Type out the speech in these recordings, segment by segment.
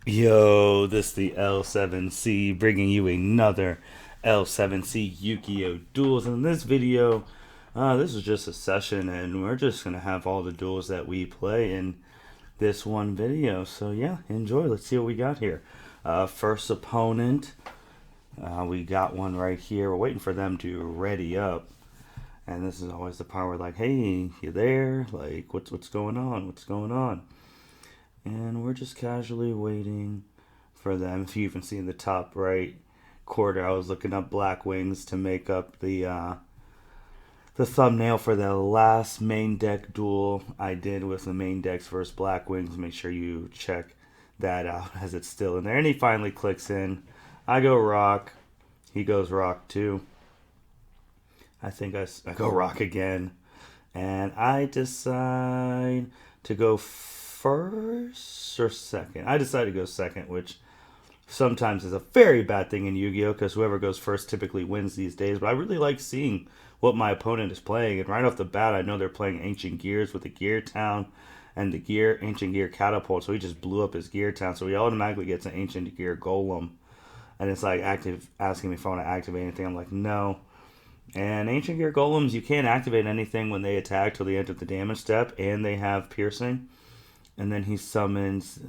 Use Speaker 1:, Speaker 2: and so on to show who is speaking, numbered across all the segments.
Speaker 1: Yo, this the L7C bringing you another L7C Yugioh Duels. In this video, this is just a session, and we're just gonna have all the duels that we play in this one video. So yeah, enjoy. Let's see what we got here. First opponent, we got one right here. We're waiting for them to ready up, and this is always the part where like, hey, you there? Like, what's going on? What's going on? And we're just casually waiting for them. If you even see in the top right quarter, I was looking up Black Wings to make up the thumbnail for the last main deck duel I did with the main decks versus Black Wings. Make sure you check that out as it's still in there. And he finally clicks in. I go rock. He goes rock too. I go rock again. And I decide to go first or second. I decided to go second, which sometimes is a very bad thing in Yu-Gi-Oh! Because whoever goes first typically wins these days. But I really like seeing what my opponent is playing, and right off the bat, I know they're playing Ancient Gears with the Gear Town and the Ancient Gear Catapult. So he just blew up his Gear Town, so he automatically gets an Ancient Gear Golem, and it's like asking me if I want to activate anything. I'm like, no. And Ancient Gear Golems, you can't activate anything when they attack till the end of the damage step, and they have piercing. And then he summons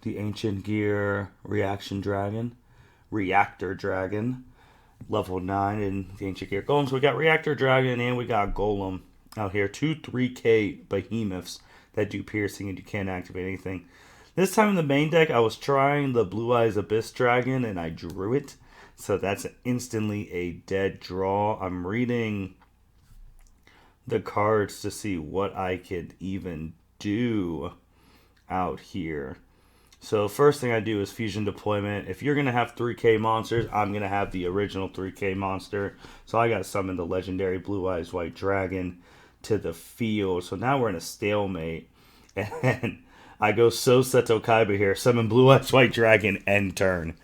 Speaker 1: the Ancient Gear Reactor Dragon, level 9 in the Ancient Gear Golems. We got Reactor Dragon and we got Golem out here. Two 3K behemoths that do piercing and you can't activate anything. This time in the main deck, I was trying the Blue Eyes Abyss Dragon and I drew it. So that's instantly a dead draw. I'm reading the cards to see what I could even do out here. So first thing I do is fusion deployment. If you're gonna have 3K monsters, I'm gonna have the original 3K monster. So I got summon the legendary Blue Eyes White Dragon to the field. So now we're in a stalemate, and I go so Seto Kaiba here, summon Blue Eyes White Dragon end turn.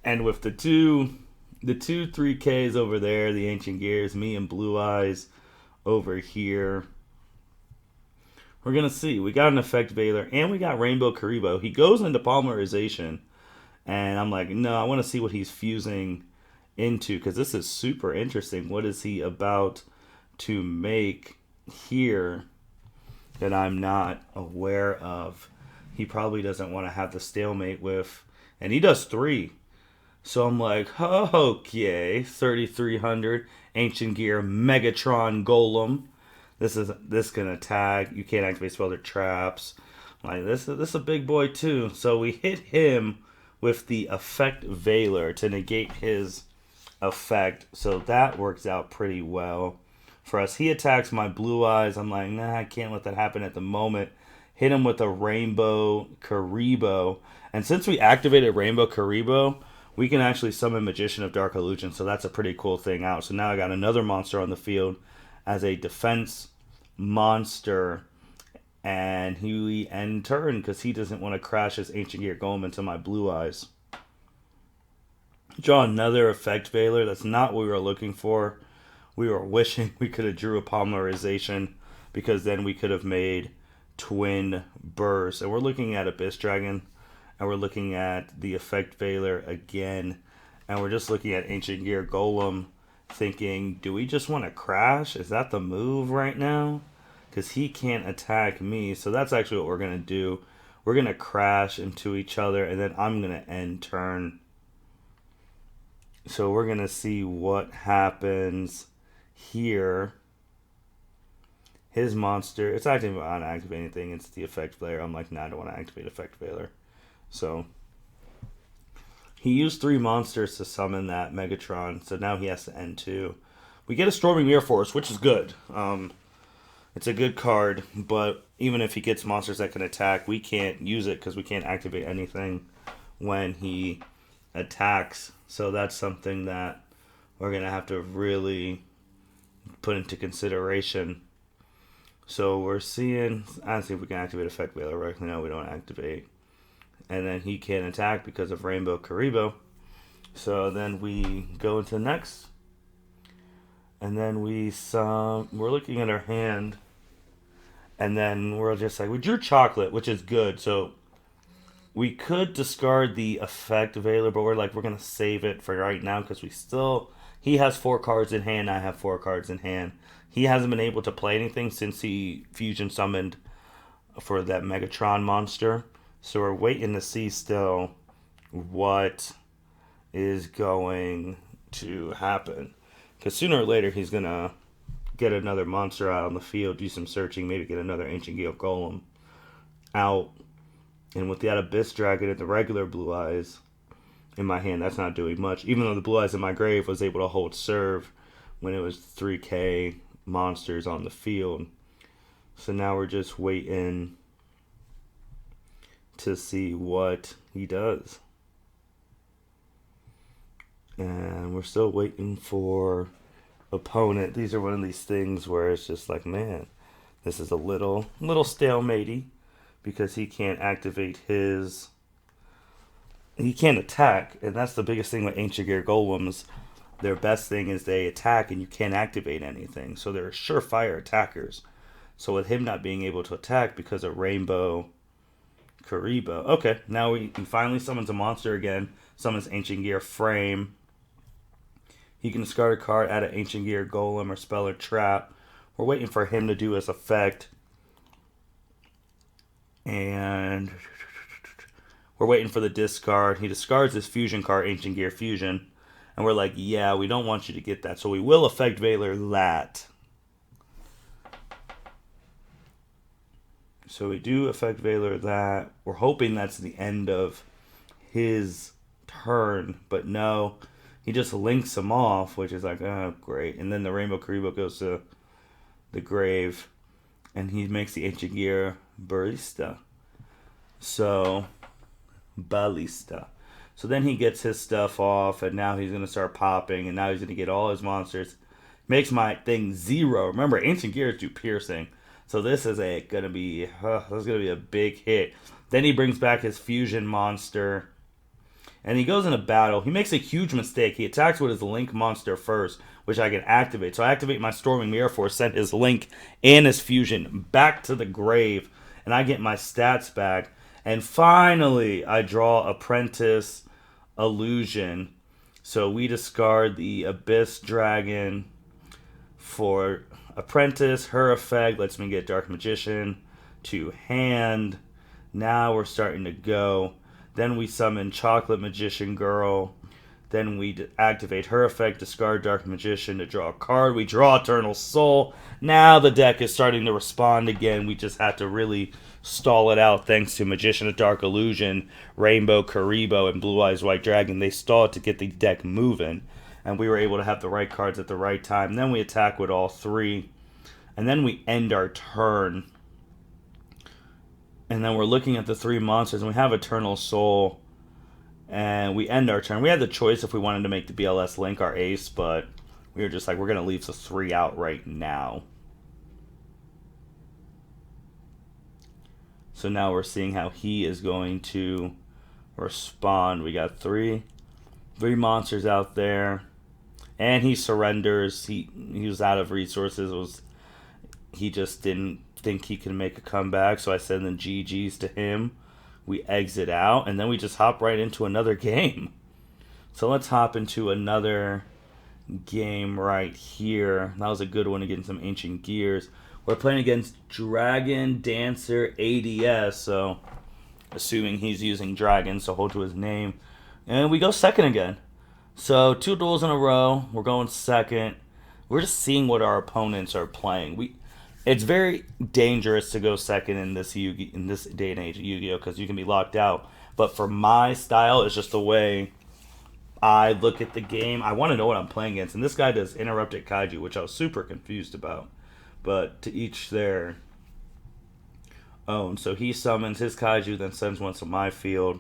Speaker 1: And with the two 3Ks over there, the Ancient Gears, me and Blue Eyes over here, we're gonna see. We got an Effect Veiler and we got Rainbow Karibo. He goes into polymerization, and I'm like, no, I want to see what he's fusing into because this is super interesting. What is he about to make here that I'm not aware of? He probably doesn't want to have the stalemate with, and he does three. So I'm like, okay, 3300 Ancient Gear Megatron Golem. This can attack. You can't activate spell or traps. Like this is a big boy too. So we hit him with the effect Veiler to negate his effect. So that works out pretty well for us. He attacks my Blue Eyes. I'm like, nah, I can't let that happen at the moment. Hit him with a Rainbow Karibo. And since we activated Rainbow Karibo, we can actually summon Magician of Dark Illusion. So that's a pretty cool thing out. So now I got another monster on the field as a defense monster, and he end turn because he doesn't want to crash his Ancient Gear Golem into my Blue Eyes. Draw another Effect Veiler. That's not what we were looking for. We were wishing we could have drew a polymerization because then we could have made twin bursts. And we're looking at Abyss Dragon, and we're looking at the Effect Veiler again, and we're just looking at Ancient Gear Golem, thinking, do we just want to crash? Is that the move right now? Because he can't attack me. So that's actually what we're going to do. We're going to crash into each other, and then I'm going to end turn. So we're going to see what happens here. His monster, it's active on activate anything. It's the Effect Veiler. I'm like, nah, I don't want to activate Effect Veiler. So he used three monsters to summon that Megatron, so now he has to end two. We get a Storming Mirror Force, which is good. It's a good card, but even if he gets monsters that can attack, we can't use it because we can't activate anything when he attacks. So that's something that we're going to have to really put into consideration. So we're seeing, I see if we can activate Effect Veiler. Right now we don't activate. And then he can't attack because of Rainbow Karibo. So then we go into the next. And then we're looking at our hand. And then we're just like, we drew chocolate, which is good. So We could discard the effect Veiler, but we're going to save it for right now because he has 4 cards in hand, I have 4 cards in hand. He hasn't been able to play anything since he fusion summoned for that Megatron monster. So we're waiting to see still what is going to happen. Because sooner or later he's going to get another monster out on the field, do some searching, maybe get another Ancient Gale Golem out. And with that Abyss Dragon and the regular Blue Eyes in my hand, that's not doing much. Even though the Blue Eyes in my grave was able to hold serve when it was 3k monsters on the field. So now we're just waiting to see what he does. And we're still waiting for opponent. These are one of these things where it's just like, man, this is a little stalematey because he can't activate his... He can't attack, and that's the biggest thing with Ancient Gear Golems. Their best thing is they attack and you can't activate anything. So they're surefire attackers. So with him not being able to attack because of Rainbow Karibo. Okay, now he finally summons a monster again. Summons Ancient Gear Frame. He can discard a card, add an Ancient Gear Golem or Spell or Trap. We're waiting for him to do his effect. And we're waiting for the discard. He discards his fusion card, Ancient Gear Fusion. And we're like, yeah, we don't want you to get that. So we will effect Veiler that. So we do effect Veiler that. We're hoping that's the end of his turn. But no, he just links him off, which is like, oh, great. And then the Rainbow Karibo goes to the grave. And he makes the Ancient Gear Ballista. So then he gets his stuff off, and now he's going to start popping, and now he's going to get all his monsters. Makes my thing 0. Remember, Ancient Gears do piercing, so this is going to be a big hit. Then he brings back his fusion monster, and he goes in a battle. He makes a huge mistake. He attacks with his Link monster first, which I can activate. So I activate my Storming Mirror Force, send his Link and his fusion back to the grave, and I get my stats back. And finally, I draw Apprentice Illusion. So we discard the Abyss Dragon for Apprentice. Her effect lets me get Dark Magician to hand. Now we're starting to go. Then we summon Chocolate Magician Girl. Then we activate her effect, discard Dark Magician to draw a card. We draw Eternal Soul. Now the deck is starting to respond again. We just had to really stall it out thanks to Magician of Dark Illusion, Rainbow Karibo, and Blue Eyes White Dragon. They stalled to get the deck moving, and we were able to have the right cards at the right time. Then we attack with all 3, and then we end our turn. And then we're looking at the 3 monsters, and we have Eternal Soul, and we end our turn. We had the choice if we wanted to make the BLS Link our ace, but we were just like, we're going to leave the 3 out right now. So now we're seeing how he is going to respond. We got 3 monsters out there, and he surrenders. He was out of resources. He just didn't think he could make a comeback, so I send the GGs to him. We exit out, and then we just hop right into another game. So let's hop into another game right here. That was a good one against some Ancient Gears. We're playing against Dragon Dancer ADS, so assuming he's using Dragon, so hold to his name. And we go second again. So 2 duels in a row. We're going second. We're just seeing what our opponents are playing. It's very dangerous to go second in this day and age of Yu-Gi-Oh! Because you can be locked out. But for my style, it's just the way I look at the game. I want to know what I'm playing against. And this guy does Interrupted Kaiju, which I was super confused about. But to each their own. So he summons his Kaiju, then sends one to my field.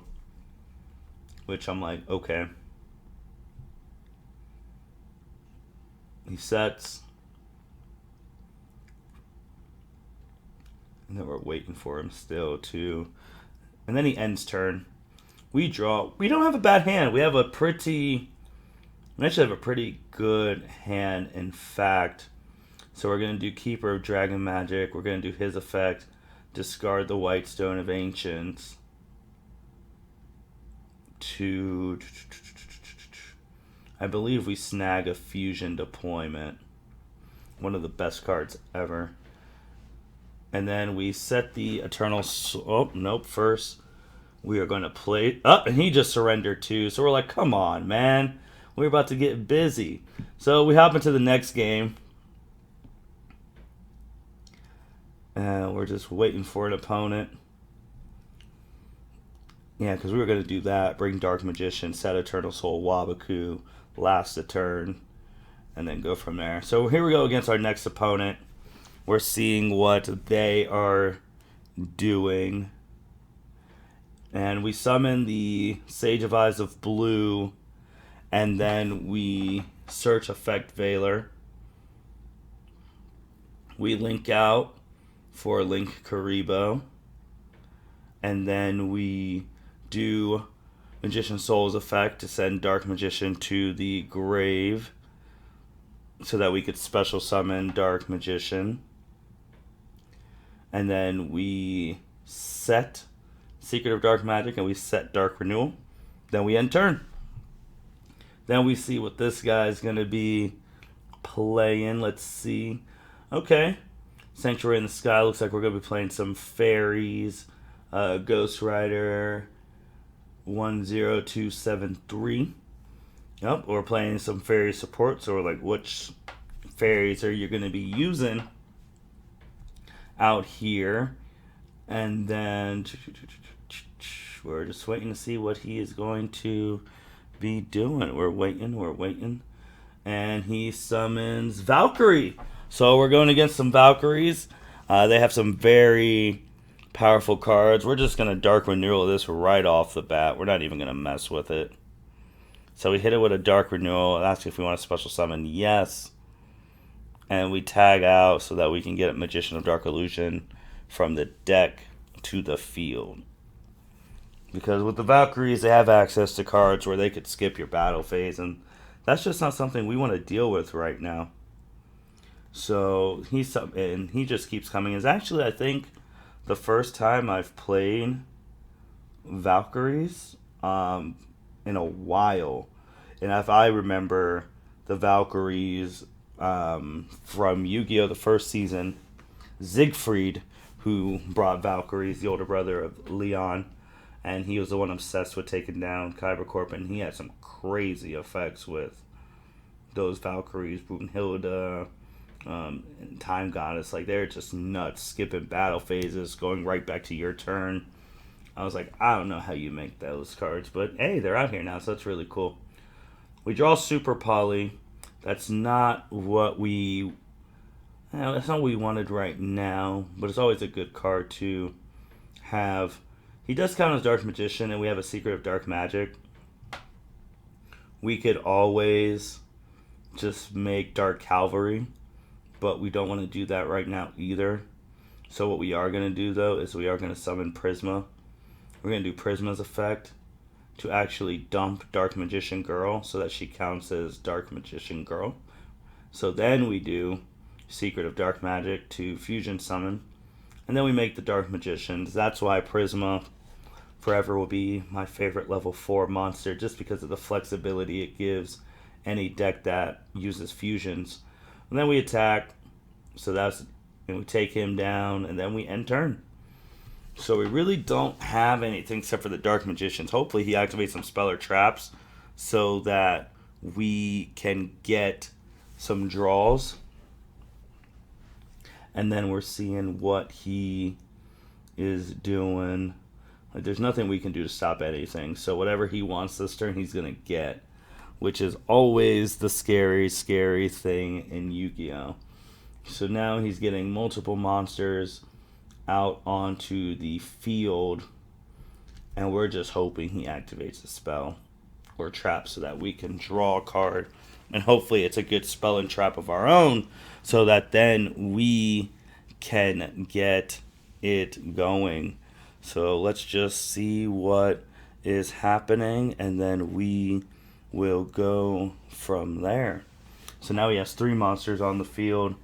Speaker 1: Which I'm like, okay. He sets. And then we're waiting for him still to... And then he ends turn. We draw. We don't have a bad hand. We actually have a pretty good hand, in fact. So we're going to do Keeper of Dragon Magic. We're going to do his effect. Discard the White Stone of Ancients. to... I believe we snag a fusion deployment. One of the best cards ever. And then we set the Eternal... Oh, nope. First, we are going to play... Oh, and he just surrendered too. So we're like, come on, man. We're about to get busy. So we hop into the next game. And we're just waiting for an opponent. Yeah, because we were going to do that. Bring Dark Magician, set Eternal Soul, Wabaku, last a turn, and then go from there. So here we go against our next opponent. We're seeing what they are doing. And we summon the Sage of Eyes of Blue, and then we search Effect Veiler. We link out for Link Karibo, and then we do Magician Soul's effect to send Dark Magician to the grave so that we could special summon Dark Magician. And then we set Secret of Dark Magic and we set Dark Renewal. Then we end turn. Then we see what this guy's going to be playing. Let's see. Okay. Sanctuary in the Sky. Looks like we're going to be playing some fairies. Ghost Rider 10273. Yep, we're playing some fairy support. So we're like, which fairies are you going to be using out here? And then we're just waiting to see what he is going to be doing. We're waiting. And he summons Valkyrie. So we're going against some Valkyries. They have some very powerful cards. We're just going to Dark Renewal this right off the bat. We're not even going to mess with it. So we hit it with a Dark Renewal. Ask if we want a special summon. Yes. And we tag out so that we can get a Magician of Dark Illusion from the deck to the field. Because with the Valkyries, they have access to cards where they could skip your battle phase. And that's just not something we want to deal with right now. So he just keeps coming. It's actually, I think, the first time I've played Valkyries in a while. And if I remember the Valkyries from Yu-Gi-Oh! The first season, Siegfried, who brought Valkyries, the older brother of Leon, and he was the one obsessed with taking down Kyber Corp, and he had some crazy effects with those Valkyries, Brunhilde, and Time Goddess. Like, they're just nuts, skipping battle phases, going right back to your turn. I was like, I don't know how you make those cards, but hey, they're out here now, so that's really cool. We draw Super Poly. That's not what we... that's not what we wanted right now, but it's always a good card to have. He does count as Dark Magician, and we have a Secret of Dark Magic. We could always just make Dark Cavalry, but we don't want to do that right now either. So what we are going to do, though, is we are going to summon Prisma. We're going to do Prisma's effect to actually dump Dark Magician Girl so that she counts as Dark Magician Girl. So then we do Secret of Dark Magic to fusion summon, and then we make the Dark Magicians. That's why Prisma forever will be my favorite level 4 monster, just because of the flexibility it gives any deck that uses fusions. And then we attack, so and we take him down, and then we end turn. So we really don't have anything except for the Dark Magicians. Hopefully he activates some spell or traps so that we can get some draws. And then we're seeing what he is doing. Like, there's nothing we can do to stop anything. So whatever he wants this turn, he's going to get. Which is always the scary, scary thing in Yu-Gi-Oh! So now he's getting multiple monsters out onto the field. And we're just hoping he activates a spell or trap so that we can draw a card. And hopefully it's a good spell and trap of our own, so that then we can get it going. So let's just see what is happening, and then we will go from there. So now he has 3 monsters on the field,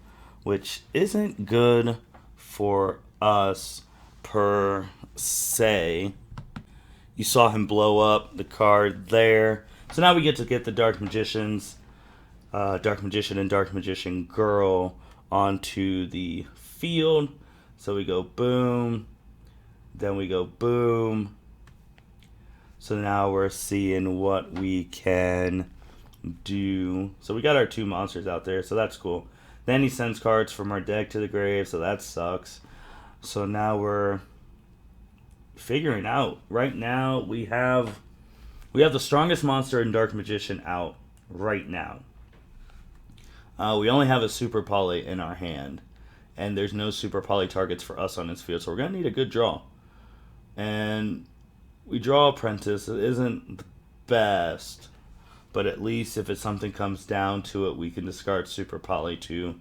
Speaker 1: which isn't good for us per se. You saw him blow up the card there. So now we get to get the Dark Magicians, Dark Magician and Dark Magician Girl onto the field. So we go boom, then we go boom. So now we're seeing what we can do. So we got our 2 monsters out there, so that's cool. Then he sends cards from our deck to the grave, so that sucks. So now we're figuring out. Right now we have the strongest monster in Dark Magician out right now. We only have a Super Poly in our hand, and there's no Super Poly targets for us on this field, so we're going to need a good draw. And we draw Apprentice. It isn't the best, but at least if something comes down to it, we can discard Super Poly to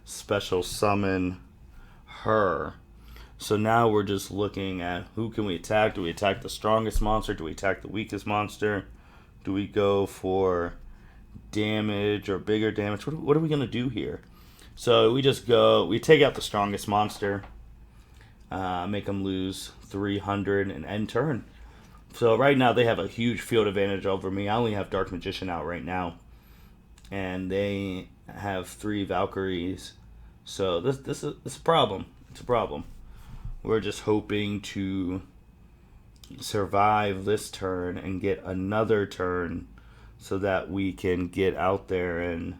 Speaker 1: special summon her. So now we're just looking at who can we attack. Do we attack the strongest monster? Do we attack the weakest monster? Do we go for damage or bigger damage? What are we going to do here? So we take out the strongest monster, make them lose 300 and end turn. So right now they have a huge field advantage over me. I only have Dark Magician out right now, and they have 3 Valkyries. So this is a problem. It's a problem. We're just hoping to survive this turn and get another turn so that we can get out there and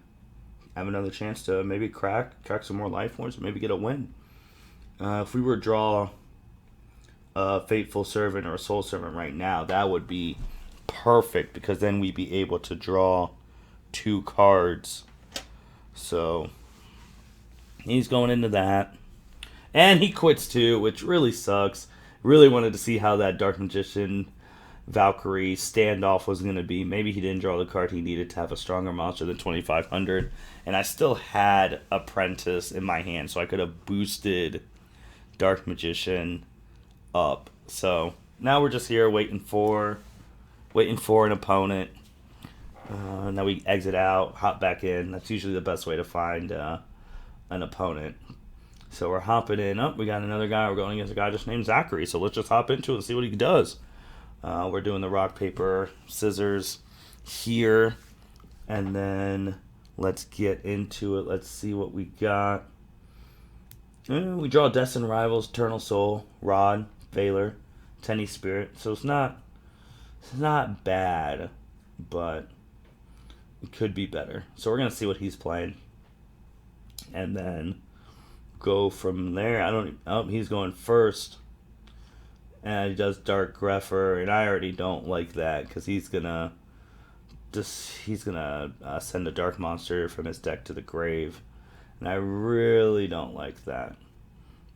Speaker 1: have another chance to maybe crack some more life points, maybe get a win. If we were to draw a Fateful Servant or a Soul Servant right now, that would be perfect, because then we'd be able to draw 2 cards. So he's going into that. And he quits too, which really sucks. Really wanted to see how that Dark Magician Valkyrie standoff was going to be. Maybe he didn't draw the card he needed to have a stronger monster than 2500. And I still had Apprentice in my hand, so I could have boosted Dark Magician up. So now we're just here waiting for an opponent. Now we exit out, hop back in. That's usually the best way to find an opponent. So we're hopping in. Oh, we got another guy. We're going against a guy just named Zachary. So let's just hop into it and see what he does. We're doing the rock, paper, scissors here. And then let's get into it. Let's see what we got. We draw Destined Rivals, Eternal Soul, Rod, Valor, Tenny Spirit. So it's not bad, but it could be better. So we're going to see what he's playing. And then go from there. He's going first. And he does Dark Grepher, and I already don't like that, because he's gonna send a dark monster from his deck to the grave, and I really don't like that.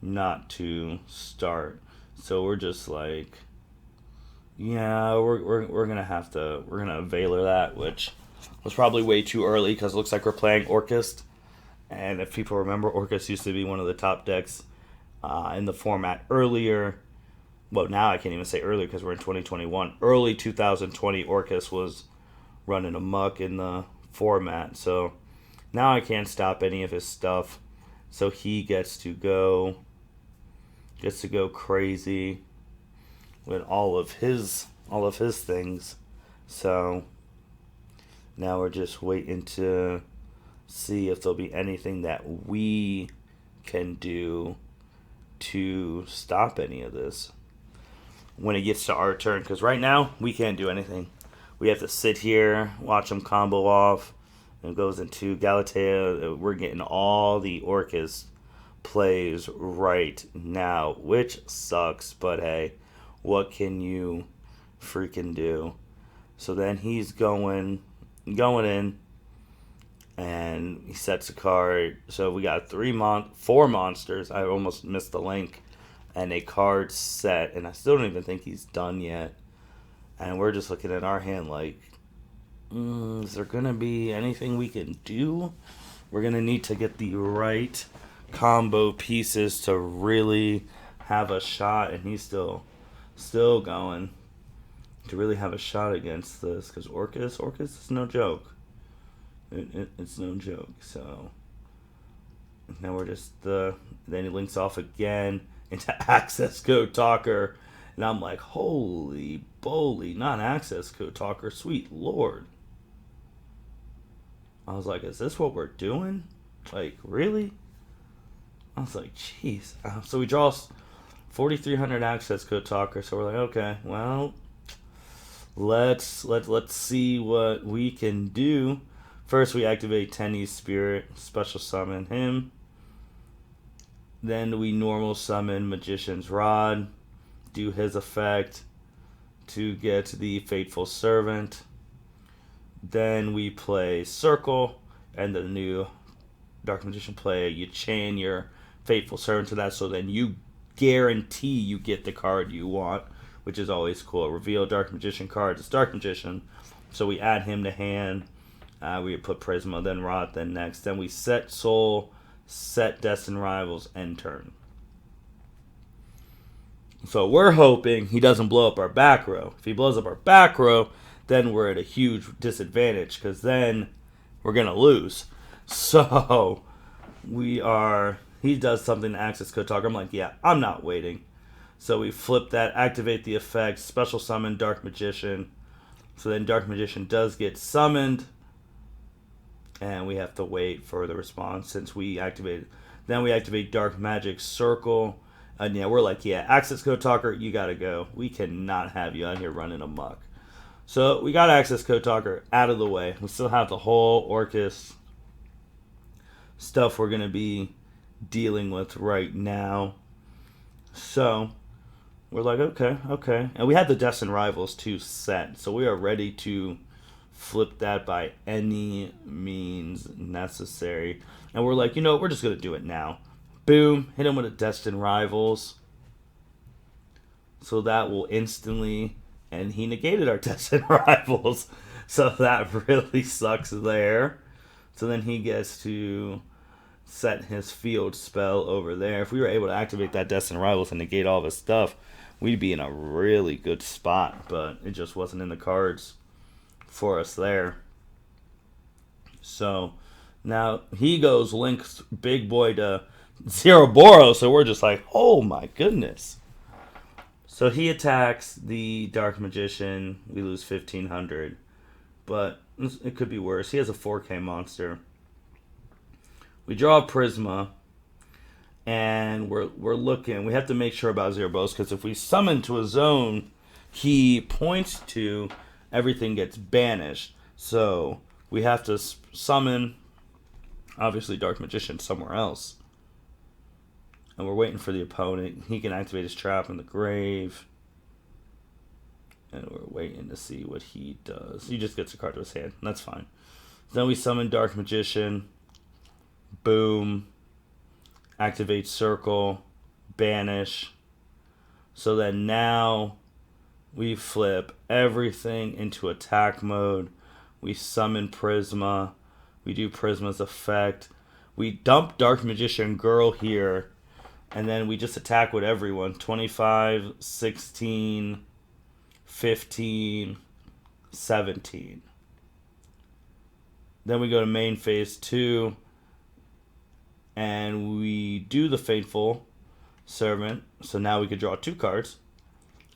Speaker 1: Not to start. So we're just like, yeah, we're gonna Valor that, which was probably way too early, because it looks like we're playing Orcust. And if people remember, Orcust used to be one of the top decks in the format earlier. Well, now I can't even say earlier because we're in 2021. Early 2020, Orcust was running amok in the format. So now I can't stop any of his stuff. So he gets to go crazy with all of his things. So now we're just waiting to see if there'll be anything that we can do to stop any of this when it gets to our turn, because right now we can't do anything. We have to sit here, watch them combo off, and it goes into Galatea. We're getting all the Orcust plays right now, which sucks, but hey, what can you freaking do? So then he's going in, and he sets a card. So we got 4 monsters. I almost missed the link. And a card set. And I still don't even think he's done yet. And we're just looking at our hand like, is there going to be anything we can do? We're going to need to get the right combo pieces to really have a shot. And he's still going to really have a shot against this. Because Orcust is no joke. It's no joke. So now we're just then he links off again into Access Code Talker. And I'm like, holy boly, non-access code talker, sweet lord. I was like, is this what we're doing? Like, really? I was like, jeez. So we draw 4,300 access code talker. So we're like, okay, well, let's see what we can do. First, we activate Tenny's Spirit, special summon him. Then we normal summon Magician's Rod, do his effect to get the Fateful Servant. Then we play Circle, and the new Dark Magician play, you chain your Fateful Servant to that, so then you guarantee you get the card you want, which is always cool. Reveal Dark Magician card. It's Dark Magician, so we add him to hand. We put Prisma, then Rot, then next. Then we set Soul, set Destined Rivals, end turn. So we're hoping he doesn't blow up our back row. If he blows up our back row, then we're at a huge disadvantage, because then we're going to lose. So he does something to access code talker. I'm like, yeah, I'm not waiting. So we flip that, activate the effect, special summon Dark Magician. So then Dark Magician does get summoned, and we have to wait for the response since we activated. Then we activate Dark Magic Circle. And yeah, we're like, yeah, access code talker, you got to go. We cannot have you out here running amok. So we got access code talker out of the way. We still have the whole Orcust stuff we're going to be dealing with right now. So we're like, okay. And we had the Destined Rivals too set. So we are ready to flip that by any means necessary. And we're like, we're just going to do it now. Boom, hit him with a Destined Rivals. So that will instantly... And he negated our Destined Rivals. So that really sucks there. So then he gets to set his field spell over there. If we were able to activate that Destined Rivals and negate all of his stuff, we'd be in a really good spot. But it just wasn't in the cards for us there. So now he goes links big boy to Zeroboro. So we're just like, oh my goodness. So he attacks the Dark Magician. We lose 1,500. But it could be worse. He has a 4K monster. We draw a Prisma. And we're looking. We have to make sure about Zerobos, because if we summon to a zone he points to, everything gets banished. So we have to summon, obviously, Dark Magician somewhere else. And we're waiting for the opponent. He can activate his trap in the grave. And we're waiting to see what he does. He just gets a card to his hand. That's fine. Then we summon Dark Magician. Boom. Activate Circle. Banish. So then now we flip everything into attack mode. We summon Prisma. We do Prisma's effect. We dump Dark Magician Girl here. And then we just attack with everyone. 25, 16, 15, 17. Then we go to main phase 2. And we do the Fateful Servant. So now we could draw 2 cards.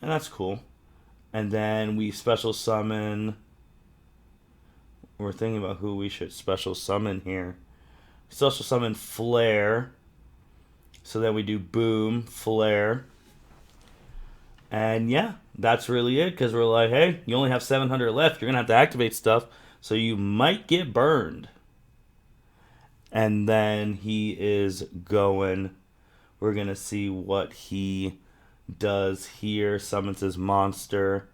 Speaker 1: And that's cool. And then we special summon. We're thinking about who we should special summon here. Special summon Flare. So then we do Boom, Flare. And yeah, that's really it. Because we're like, hey, you only have 700 left. You're going to have to activate stuff. So you might get burned. And then he is going. We're going to see what he does here. Summons his monster.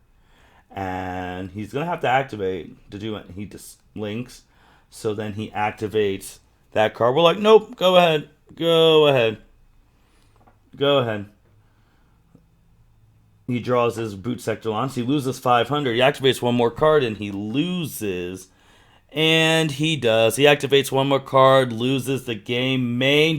Speaker 1: And he's going to have to activate to do it. He just links. So then he activates that card. We're like, nope, go ahead. Go ahead. Go ahead. He draws his Boot Sector Lance. He loses 500. He activates one more card and he loses. And he does. He activates one more card, loses the game. Main